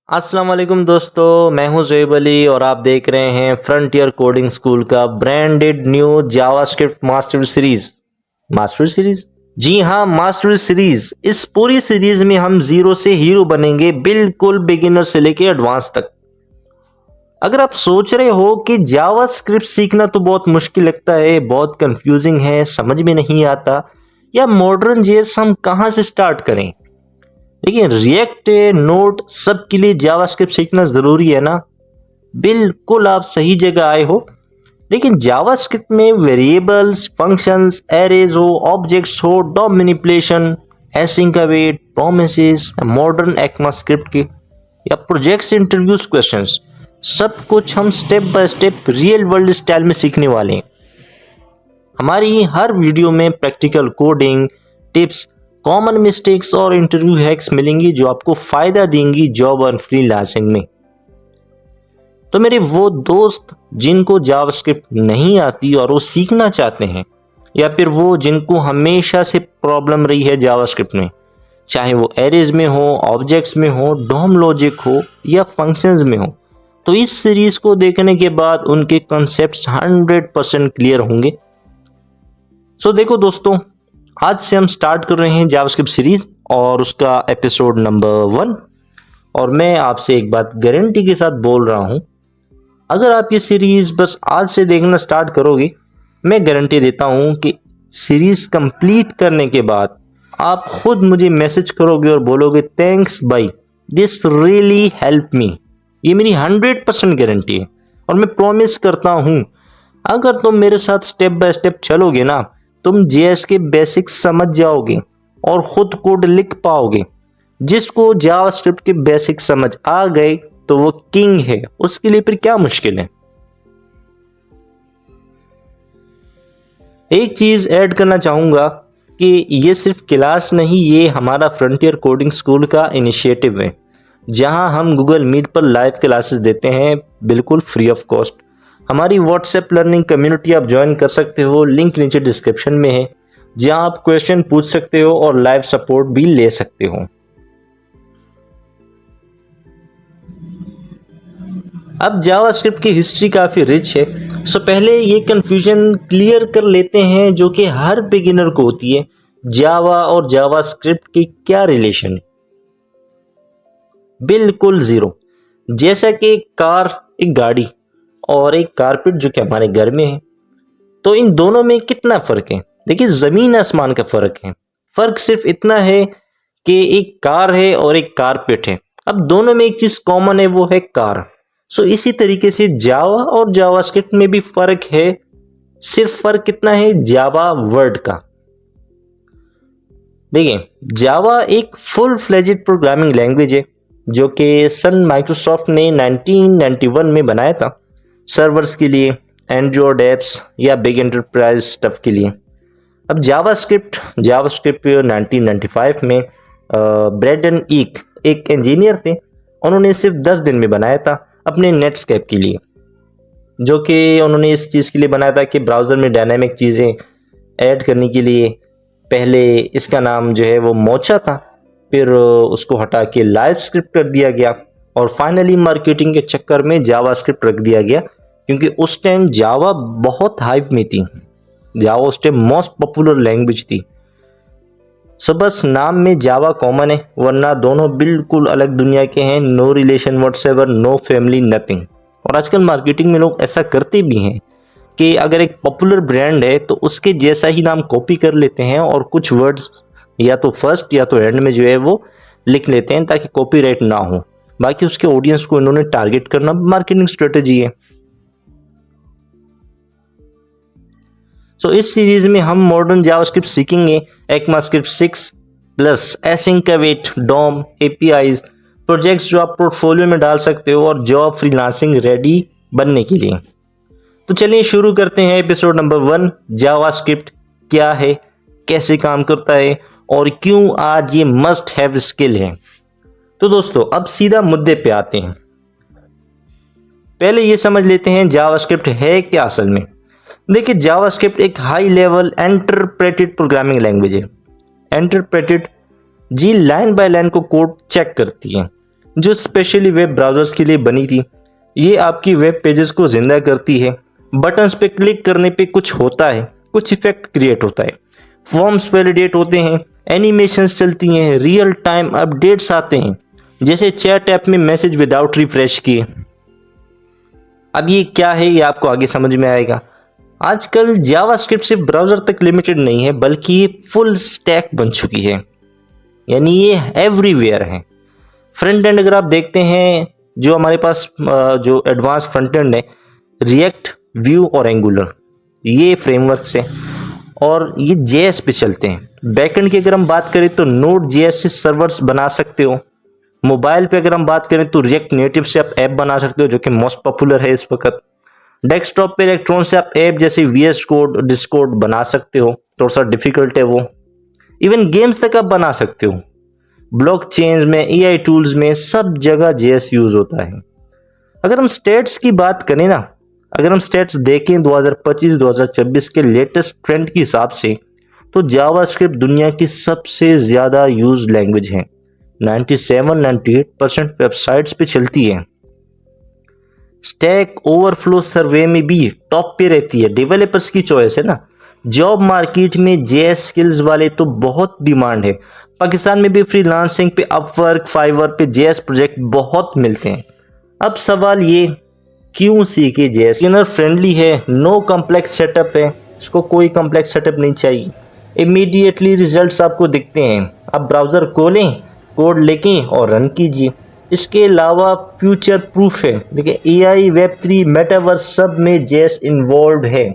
अस्सलाम वालेकुम दोस्तों, मैं हूं ज़ोएब अली और आप देख रहे हैं फ्रंटियर कोडिंग स्कूल का branded new JavaScript master series. Master series? जी हाँ, मास्टर सीरीज। इस पूरी सीरीज में हम जीरो से हीरो बनेंगे, बिल्कुल बिगिनर से लेके एडवांस तक। अगर आप सोच रहे हो कि जावास्क्रिप्ट सीखना तो बहुत मुश्किल लगता है, बहुत कंफ्यूजिंग है, समझ में नहीं आता, या मॉडर्न जेएस हम कहाँ से स्टार्ट करें, लेकिन रिएक्ट नोड सब के लिए जावास्क्रिप्ट सीखना जरूरी है ना? बिल्कुल आप सही जगह आए हो। लेकिन जावास्क्रिप्ट में वेरिएबल्स, फंक्शंस, एरेज हो, ऑब्जेक्ट्स हो, DOM manipulation, async await, promises, modern ECMAScript के या प्रोजेक्ट्स इंटरव्यूज क्वेश्चंस, सब कुछ हम step by step real world style में सीखने वाले हैं। हमारी हर वीडियो में practical coding tips, common mistakes और इंटरव्यू हैक्स मिलेंगी जो आपको फायदा देंगी जॉब और फ्रीलांसिंग में। तो मेरे वो दोस्त जिनको जावास्क्रिप्ट नहीं आती और वो सीखना चाहते हैं, या फिर वो जिनको हमेशा से प्रॉब्लम रही है जावास्क्रिप्ट में, चाहे वो एरेज में हो, ऑब्जेक्ट्स में हो, डॉम लॉजिक हो या फंक्शंस में हो, तो इस सीरीज को देखने के बाद उनके कॉन्सेप्ट्स 100% क्लियर होंगे। सो देखो दोस्तों, आज से हम स्टार्ट कर रहे हैं जावास्क्रिप्ट सीरीज और उसका एपिसोड नंबर 1। और मैं आपसे एक बात गारंटी के साथ बोल रहा हूं, अगर आप ये सीरीज बस आज से देखना स्टार्ट करोगे, मैं गारंटी देता हूं कि सीरीज कंप्लीट करने के बाद आप खुद मुझे मैसेज करोगे और बोलोगे थैंक्स भाई, दिस रियली हेल्प मी। ये मेरी 100% गारंटी है और मैं प्रॉमिस करता हूं, अगर तुम मेरे साथ स्टेप बाय स्टेप चलोगे ना, तुम जेएस के बेसिक्स समझ जाओगे और खुद कोड लिख पाओगे। जिसको जावास्क्रिप्ट के बेसिक समझ आ गए तो वो किंग है, उसके लिए फिर क्या मुश्किल है। एक चीज ऐड करना चाहूंगा कि ये सिर्फ क्लास नहीं, ये हमारा फ्रंटियर कोडिंग स्कूल का इनिशिएटिव है, जहां हम गूगल मीट पर लाइव क्लासेस देते हैं, बिल्कुल फ्री ऑफ कॉस्ट। हमारी व्हाट्सएप लर्निंग कम्युनिटी आप ज्वाइन कर सकते हो, लिंक नीचे डिस्क्रिप्शन में है, जहां आप क्वेश्चन पूछ सकते हो और लाइव सपोर्ट भी ले सकते हो। अब जावास्क्रिप्ट की हिस्ट्री काफ़ी रिच है, सो पहले ये कन्फ्यूजन क्लियर कर लेते हैं जो कि हर बिगिनर को होती है, जावा और जावास्क्रिप्ट की क्या रिलेशन है। बिल्कुल ज़ीरो। जैसा कि एक कार, एक गाड़ी और एक कारपेट जो कि हमारे घर में है, तो इन दोनों में कितना फ़र्क है? देखिए, ज़मीन आसमान का फ़र्क है। फ़र्क सिर्फ इतना है कि एक कार है और एक कारपेट है। अब दोनों में एक चीज़ कॉमन है, वो है कार। सो इसी तरीके से जावा और जावास्क्रिप्ट में भी फ़र्क है, सिर्फ फ़र्क कितना है? जावा वर्ड का। देखिए, जावा एक फुल फ्लेजेड प्रोग्रामिंग लैंग्वेज है जो कि सन माइक्रोसॉफ्ट ने 1991 में बनाया था, सर्वर्स के लिए, एंड्रॉयड ऐप्स या बिग एंटरप्राइज स्टफ के लिए। अब जावास्क्रिप्ट 1995 में ब्रैडन ईक एक इंजीनियर थे, उन्होंने सिर्फ 10 दिन में बनाया था अपने नेटस्केप के लिए, जो कि उन्होंने इस चीज़ के लिए बनाया था कि ब्राउज़र में डायनामिक चीज़ें ऐड करने के लिए। पहले इसका नाम जो है वो मोचा था, फिर उसको हटा के लाइव स्क्रिप्ट कर दिया गया और फाइनली मार्केटिंग के चक्कर में जावास्क्रिप्ट रख दिया गया, क्योंकि उस टाइम जावा बहुत हाइप में थी। जावा उस टाइम मोस्ट पॉपुलर लैंग्वेज थी। सो बस नाम में जावा कॉमन है, वरना दोनों बिल्कुल अलग दुनिया के हैं। No relation whatsoever, no family, nothing. और आजकल मार्केटिंग में लोग ऐसा करते भी हैं कि अगर एक पॉपुलर ब्रांड है तो उसके जैसा ही नाम कॉपी कर लेते हैं और कुछ वर्ड्स या तो फर्स्ट या तो एंड में जो है वो लिख लेते हैं ताकि कॉपीराइट ना हो। बाकी उसके ऑडियंस को इन्होंने टारगेट करना मार्केटिंग स्ट्रेटजी है। सो इस सीरीज में हम मॉडर्न जावास्क्रिप्ट सीखेंगे, ECMAScript 6 plus async await, DOM, APIs, projects जो आप पोर्टफोलियो में डाल सकते हो और जॉब फ्रीलांसिंग रेडी बनने के लिए। तो चलिए शुरू करते हैं एपिसोड नंबर 1। जावास्क्रिप्ट क्या है, कैसे काम करता है और क्यों आज ये मस्ट हैव स्किल है। तो दोस्तों, अब सीधा मुद्दे पे आते हैं। पहले ये समझ लेते हैं जावास्क्रिप्ट है क्या असल में। देखिए, जावास्क्रिप्ट एक high level interpreted programming language है। इंटरप्रेटेड जी लाइन बाय लाइन को कोड चेक करती है, जो स्पेशली वेब ब्राउजर्स के लिए बनी थी। ये आपकी वेब पेजेस को जिंदा करती है। बटन्स पे क्लिक करने पे कुछ होता है, कुछ इफेक्ट क्रिएट होता है, फॉर्म्स वैलिडेट होते हैं, एनिमेशंस चलती हैं, रियल टाइम अपडेट्स आते हैं, जैसे चैट ऐप में मैसेज विदाउट रिफ्रेश किए। अब ये क्या है ये आपको आगे समझ में आएगा। आजकल जावास्क्रिप्ट सिर्फ ब्राउजर तक लिमिटेड नहीं है, बल्कि ये फुल स्टैक बन चुकी है, यानी ये एवरीवेयर है। फ्रंट एंड अगर आप देखते हैं, जो हमारे पास जो एडवांस फ्रंट एंड है, रिएक्ट, व्यू और एंगुलर, ये फ्रेमवर्क्स है और ये जेएस पे चलते हैं। बैकएंड की अगर हम बात करें तो नोड जेएस से सर्वर्स बना सकते हो। मोबाइल पे अगर हम बात करें तो रिएक्ट नेटिव से आप ऐप बना सकते हो, जो कि मोस्ट पॉपुलर है इस वक्त। डेस्कटॉप पे इलेक्ट्रॉन से आप ऐप जैसे वीएस कोड, डिस्कॉर्ड बना सकते हो, थोड़ा सा डिफिकल्ट है वो। इवन गेम्स तक आप बना सकते हो। ब्लॉकचेन में, एआई टूल्स में, सब जगह जेएस यूज होता है। अगर हम स्टेट्स की बात करें ना, अगर हम स्टेट्स देखें 2025-2026 के लेटेस्ट ट्रेंड के हिसाब से, तो जावास्क्रिप्ट दुनिया की सबसे ज्यादा यूज लैंग्वेज है। 97-98% वेबसाइट्स पे चलती है। स्टैक ओवरफ्लो सर्वे में भी टॉप पे रहती है। डेवलपर्स की चॉइस है ना। जॉब मार्केट में जेएस स्किल्स वाले तो बहुत डिमांड है। पाकिस्तान में भी फ्रीलांसिंग पे, अपवर्क, फाइवर पे जेएस प्रोजेक्ट बहुत मिलते हैं। अब सवाल ये, क्यों सीखे जेएस? बिगिनर फ्रेंडली है, नो कॉम्प्लेक्स सेटअप है, इसको कोई कॉम्प्लेक्स सेटअप नहीं चाहिए। इमीडिएटली रिजल्ट्स आपको दिखते हैं। आप ब्राउज़र खोलें, कोड लेकें और रन कीजिए। इसके अलावा फ्यूचर प्रूफ है। देखिए, एआई, वेब3, मेटावर्स सब में जेएस इन्वॉल्व है।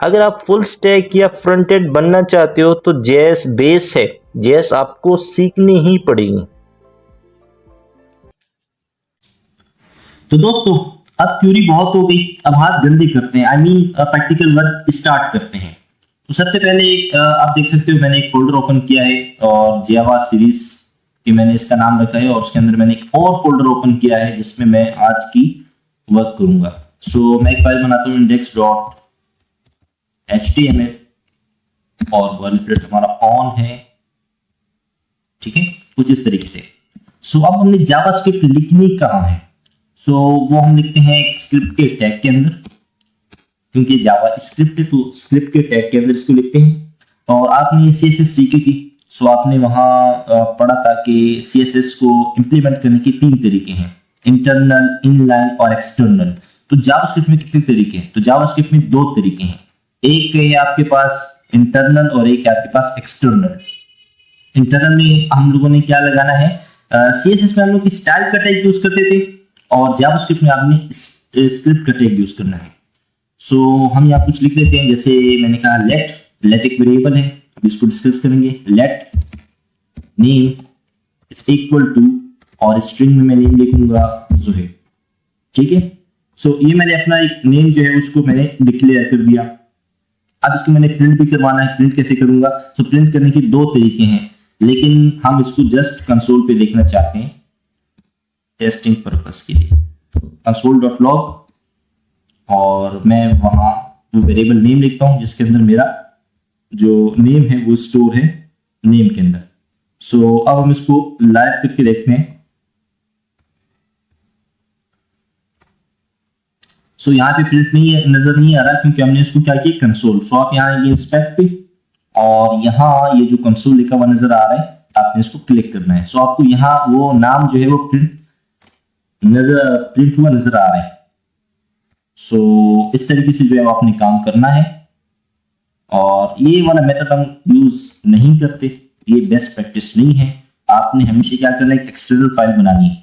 अगर आप फुल स्टैक या फ्रंट एंड बनना चाहते हो तो जेएस बेस है, जेएस आपको सीखनी ही पड़ेगी। तो दोस्तों, अब थ्योरी बहुत हो गई, अब हाथ गंदे करते हैं, I mean practical work start करते हैं। तो सबसे पहले आप देख सकते हो मैंने एक फोल्डर ओपन किया है और जावा सीरीज कि मैंने इसका नाम रखा है, और उसके अंदर मैंने एक और फोल्डर ओपन किया है जिसमें मैं आज की वर्क करूंगा। सो मैं एक फाइल बनाता हूँ index.html और वर्ल प्लेट हमारा ऑन है, ठीक है, कुछ इस तरीके से। सो अब हमने जावास्क्रिप्ट लिखनी कहाँ है? सो वो हम लिखते हैं एक स्क्रिप्ट के टैग के अंदर, क्योंकि जावा स्क्रिप्ट है तो स्क्रिप्ट के टैग के अंदर इसको लिखते हैं। और आपने सीएसएस सीखी थी, सो आपने वहां पढ़ा था कि सीएसएस को इंप्लीमेंट करने के 3 तरीके हैं, इंटरनल, इनलाइन और एक्सटर्नल। तो जावास्क्रिप्ट में कितने तरीके हैं? तो जावास्क्रिप्ट में 2 तरीके हैं, एक है आपके पास इंटरनल और एक है आपके पास एक्सटर्नल। इंटरनल में हम लोगों ने क्या लगाना है, सीएसएस में हम लोग स्टाइल का टैग यूज करते थे और जावास्क्रिप्ट में आपने स्क्रिप्ट का टैग यूज करना है। सो हम यहाँ कुछ लिख लेते हैं, जैसे मैंने कहा लेट एक वेरिएबल है, इसको डिस्कस करेंगे। Let name is equal to, और स्ट्रिंग में मैं नेम लिखूंगा जोहेब, ठीक है। सो ये मैंने अपना एक नेम जो है उसको मैंने डिक्लेयर कर दिया। अब इसको मैंने प्रिंट भी करवाना है। प्रिंट कैसे करूंगा? सो प्रिंट करने के 2 तरीके हैं, लेकिन हम इसको जस्ट कंसोल पे देखना चाहते हैं टेस्टिंग पर्पस के लिए। console.log और मैं वहां वेरिएबल नेम लिखता हूं जिसके अंदर मेरा जो नेम है वो स्टोर है नेम के अंदर। सो अब हम इसको लाइव करके देखते हैं। सो यहाँ पे प्रिंट नहीं है, नजर नहीं आ रहा, क्योंकि हमने इसको क्या किया, कंसोल। सो आप यहाँ ये इंस्पेक्ट पे, और यहाँ ये जो कंसोल लिखा हुआ नजर आ रहा है, आपने इसको क्लिक करना है। सो आपको यहाँ वो नाम जो है वो प्रिंट हुआ नजर आ रहा है। सो इस तरीके से जो है आपने काम करना है, और ये वाला मेथड हम यूज नहीं करते, ये बेस्ट प्रैक्टिस नहीं है। आपने हमेशा क्या करना है, एक एक्सटर्नल फाइल बनानी है।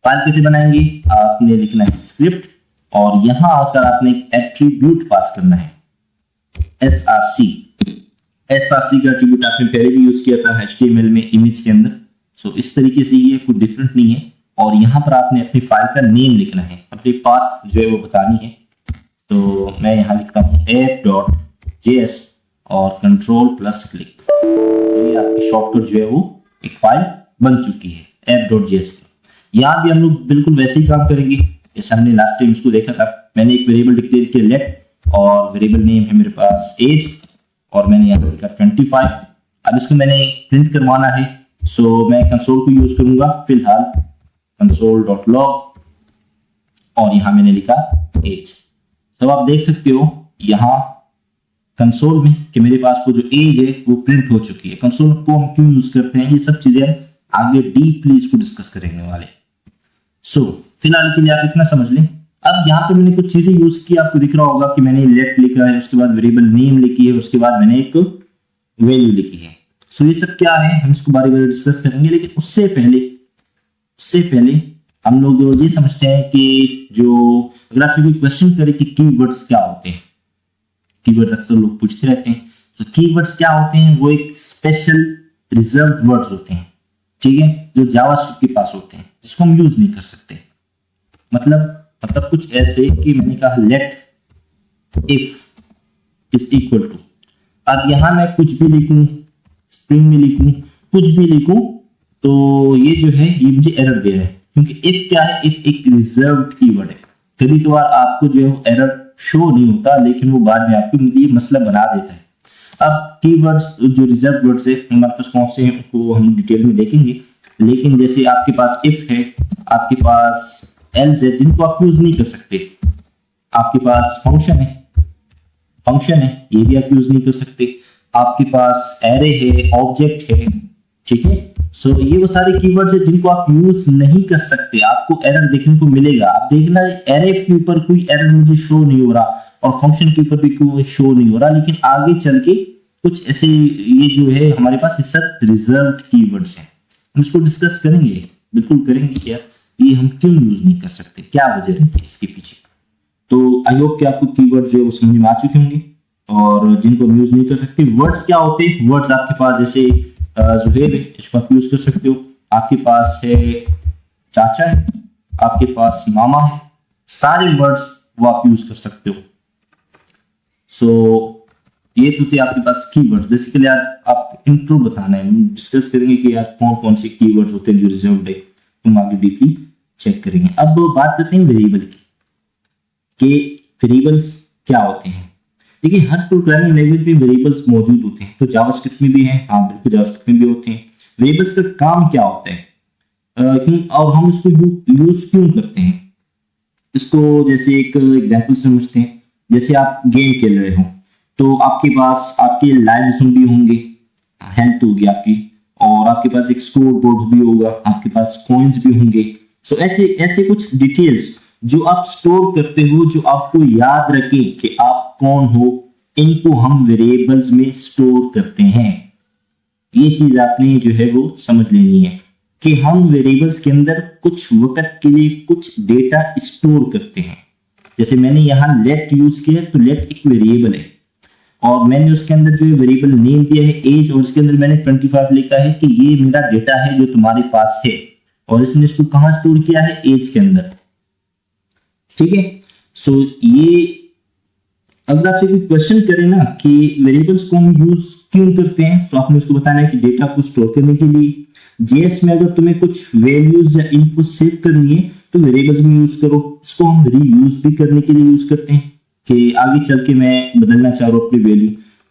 फाइल कैसे बनाएंगे? आपने लिखना है स्क्रिप्ट, और यहां आकर आपने एक एट्रीब्यूट पास करना है, src का एट्रीब्यूट आपने पहले भी यूज किया था HTML में इमेज के अंदर। सो इस तरीके से ये कुछ डिफरेंट नहीं है, और यहाँ पर आपने अपनी फाइल का नेम लिखना है, अपनी पाथ जो है वो बतानी है। तो मैं यहाँ लिखता हूँ app.js और कंट्रोल प्लस क्लिक। तो ये आपकी शॉर्टकट जो है वो एक फाइल बन चुकी है app.js की। यहाँ भी हम लोग बिल्कुल वैसे ही काम करेंगे जैसे हमने लास्ट टाइम इसको देखा था। मैंने एक वेरिएबल डिक्लेयर किया लेट, और वेरिएबल नेम है मेरे पास एज, और मैंने यहाँ लिखा 25। अब इसको मैंने प्रिंट करवाना है, सो मैं कंसोल को यूज करूंगा फिलहाल। console.log और यहां मैंने लिखा एज। तो आप देख सकते हो यहां कंसोल में कि मेरे पास वो जो एज है वो प्रिंट हो चुकी है। कंसोल को हम क्यों यूज करते हैं, ये सब चीजें हम आगे डीपली इसको डिस्कस करेंगे वाले। सो फिलहाल के लिए आप इतना समझ लें। अब यहाँ पे मैंने कुछ चीजें यूज की, आपको दिख रहा होगा कि मैंने लेट लिखा है, उसके बाद वेरिएबल नेम लिखी है, उसके बाद मैंने एक वैल्यू लिखी है। सो ये सब क्या है हम इसको बारी बारी डिस्कस करेंगे, लेकिन उससे पहले हम लोग ये समझते हैं कि जो अगर आपसे कोई क्वेश्चन करे कि कीवर्ड्स क्या होते हैं, कीवर्ड्स अक्सर लोग पूछते रहते हैं। सो कीवर्ड्स क्या होते हैं, वो एक स्पेशल रिजर्व वर्ड्स होते हैं, ठीक है, जो जावास्क्रिप्ट के पास होते हैं, जिसको हम यूज नहीं कर सकते। मतलब कुछ ऐसे कि मैंने कहा let if is equal to, अब यहां मैं कुछ भी लिखूं, स्ट्रिंग में लिखूं, कुछ भी लिखूं, तो ये जो है ये मुझे एरर दे रहा है, क्योंकि इफ क्या है, इफ एक रिजर्व्ड कीवर्ड है। कभी कभार आपको जो है एरर शो नहीं होता, लेकिन वो बाद में आपके लिए मसला बना देता है। अब कीवर्ड्स जो रिजर्व वर्ड्स है हमारे पास कौन से हैं वो हम डिटेल में देखेंगे, लेकिन जैसे आपके पास इफ है, आपके पास एल्स है, जिनको आप यूज नहीं कर सकते। आपके पास फंक्शन है, ये भी आप यूज नहीं कर सकते। आपके पास एरे है, ऑब्जेक्ट है, ठीक है। सो ये वो सारे कीवर्ड्स है जिनको आप यूज नहीं कर सकते, आपको एरर देखने को मिलेगा। आप देखना एरे के ऊपर कोई एरर मुझे शो नहीं हो रहा और फंक्शन के ऊपर भी कोई शो नहीं हो रहा, लेकिन आगे चल के कुछ ऐसे ये जो है हमारे पास ये सब रिजर्व्ड कीवर्ड्स हैं, हम इसको डिस्कस करेंगे, बिल्कुल करेंगे क्या ये हम क्यों यूज नहीं कर सकते, क्या वजह है इसके पीछे। तो आई होप कि आपको कीवर्ड जो है वो समझ में आ चुके होंगे और जिनको हम यूज नहीं कर सकते। वर्ड्स क्या होते हैं, वर्ड्स आपके पास जैसे जुहैर है, इसको आप यूज कर सकते हो। आपके पास है चाचा है, आपके पास मामा है, सारे वर्ड्स वो आप यूज कर सकते हो। सो ये तो थे आपके पास कीवर्ड्स। बेसिकली आज आप इंट्रो बताना है, हम डिस्कस करेंगे कि यार कौन कौन से कीवर्ड्स होते हैं जो रिजर्व्ड है, तुम आगे डीपली चेक करेंगे। अब बात करते हैं वेरिएबल की, कि वेरिएबल्स क्या होते हैं। देखिए हर प्रोग्रामिंग लैंग्वेज में वेरिएबल्स मौजूद होते हैं, तो जावास्क्रिप्ट में भी हैं, हाँ बिल्कुल जावास्क्रिप्ट में भी होते हैं। वेरिएबल्स का काम क्या होता है, क्यों और हम इसको यूज क्यों करते हैं, इसको जैसे एक एग्जांपल समझते हैं। जैसे आप गेम खेल रहे हो तो आपके पास आपके लाइव्स भी होंगे, हेल्थ होगी आपकी, और आपके पास एक स्कोर बोर्ड भी होगा, आपके पास कॉइन्स भी होंगे। सो ऐसे कुछ डिटेल्स जो आप स्टोर करते हो, जो आपको याद रखें कि आप कौन हो, इनको हम वेरिएबल्स में स्टोर करते हैं। ये चीज आपने जो है वो समझ लेनी है कि हम वेरिएबल्स के अंदर कुछ वक्त के लिए कुछ डेटा स्टोर करते हैं। जैसे मैंने यहाँ लेट यूज किया, तो लेट एक वेरिएबल है और मैंने उसके अंदर जो वेरिएबल नेम दिया है एज, और उसके अंदर मैंने 25 लिखा है कि ये मेरा डेटा है जो तुम्हारे पास है, और इसने इसको कहां स्टोर किया है, एज के अंदर, ठीक है। सो ये अगर आपसे कोई क्वेश्चन करे ना कि वेरिएबल्स को हम यूज क्यों करते हैं, तो आपने उसको बताना है कि डेटा को स्टोर करने के लिए। जेएस में अगर तुम्हें कुछ वैल्यूज या इन्फो सेव करनी है तो वेरिएबल्स में यूज करो। इसको हम रीयूज भी करने के लिए यूज करते हैं कि आगे चल के मैं बदलना चाह रहा हूं अपनी वैल्यू,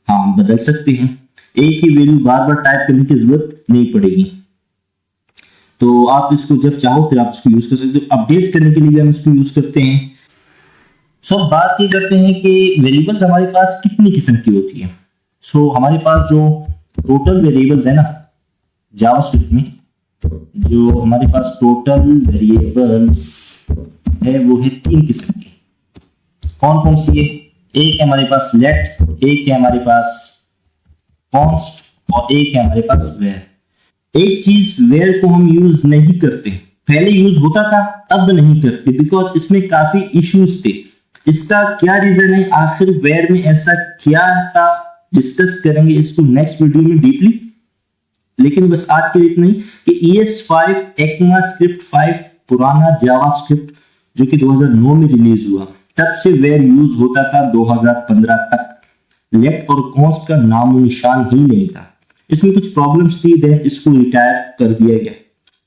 हाँ बदल सकते हैं। एक ही वैल्यू बार बार टाइप करने की जरूरत नहीं पड़ेगी, तो आप इसको जब चाहो फिर आप इसको यूज कर सकते हो। अपडेट करने के लिए हम इसको यूज करते हैं। सो बात ये करते हैं कि वेरिएबल्स हमारे पास कितनी किस्म की होती है। सो हमारे पास जो टोटल वेरिएबल्स है ना जावास्क्रिप्ट में, जो हमारे पास टोटल वेरिएबल्स है वो है 3 किस्म की। कौन कौन सी है, एक है हमारे पास लेट, एक है हमारे पास कॉन्स्ट, और एक है हमारे पास वेर। एक चीज वेर को हम यूज नहीं करते, पहले यूज होता था अब नहीं करते, बिकॉज इसमें काफी इश्यूज थे। इसका क्या रीजन है, आखिर वेर में ऐसा क्या था, डिस्कस करेंगे इसको नेक्स्ट वीडियो में डीपली। लेकिन बस आज के लिए इतना ही कि ES5 ECMAScript 5 पुराना जावास्क्रिप्ट जो कि 2009 में रिलीज हुआ, तब से वेर यूज होता था 2015 तक। लेट और कॉन्स्ट का नामो निशान ही नहीं था। इसमें कुछ प्रॉब्लम्स थी, देन इसको रिटायर कर दिया गया।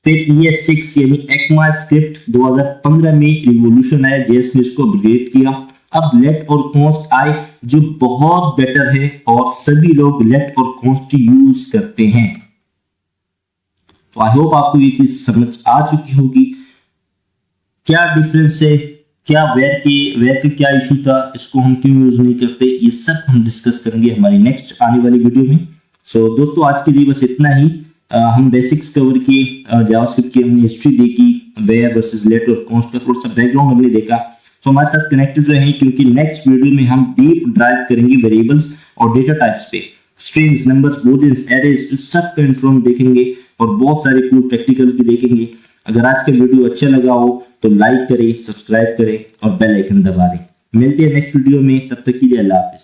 फिर ES6 यानी ECMAScript 2015 में रिवॉल्यूशन आया, जेएस ने इसको अपग्रेड किया। अब लेट और कॉन्स्ट आए जो बहुत बेटर है और सभी लोग लेट और कॉन्स्ट यूज करते हैं। तो आई होप आपको ये चीज समझ आ चुकी होगी। क्या डिफरेंस है, क्या वेयर का क्या इशू था, इसको हम क्यों यूज नहीं करते, ये सब हम डिस्कस करेंगे हमारी नेक्स्ट आने वाली वीडियो में। सो दोस्तों आज के लिए बस इतना ही। हम बेसिक्स कवर किए, जावास्क्रिप्ट की हमने हिस्ट्री देखी, वेयर वर्सेस लेट और कॉन्स्ट का थोड़ा सा बैकग्राउंड हमने देखा। तो हमारे साथ कनेक्टेड रहें क्योंकि नेक्स्ट वीडियो में हम डीप ड्राइव करेंगे वेरिएबल्स और डेटा टाइप्स पे, स्ट्रिंग्स, नंबर्स, बूलियंस, एरेज, इस सब का इंट्रो हम देखेंगे और बहुत सारे कूल प्रैक्टिकल भी देखेंगे। अगर आज का वीडियो अच्छा लगा हो तो लाइक करें, सब्सक्राइब करें और बेल आइकन दबा दें। मिलते हैं नेक्स्ट वीडियो में, तब तक के लिए अल्लाह हाफिज।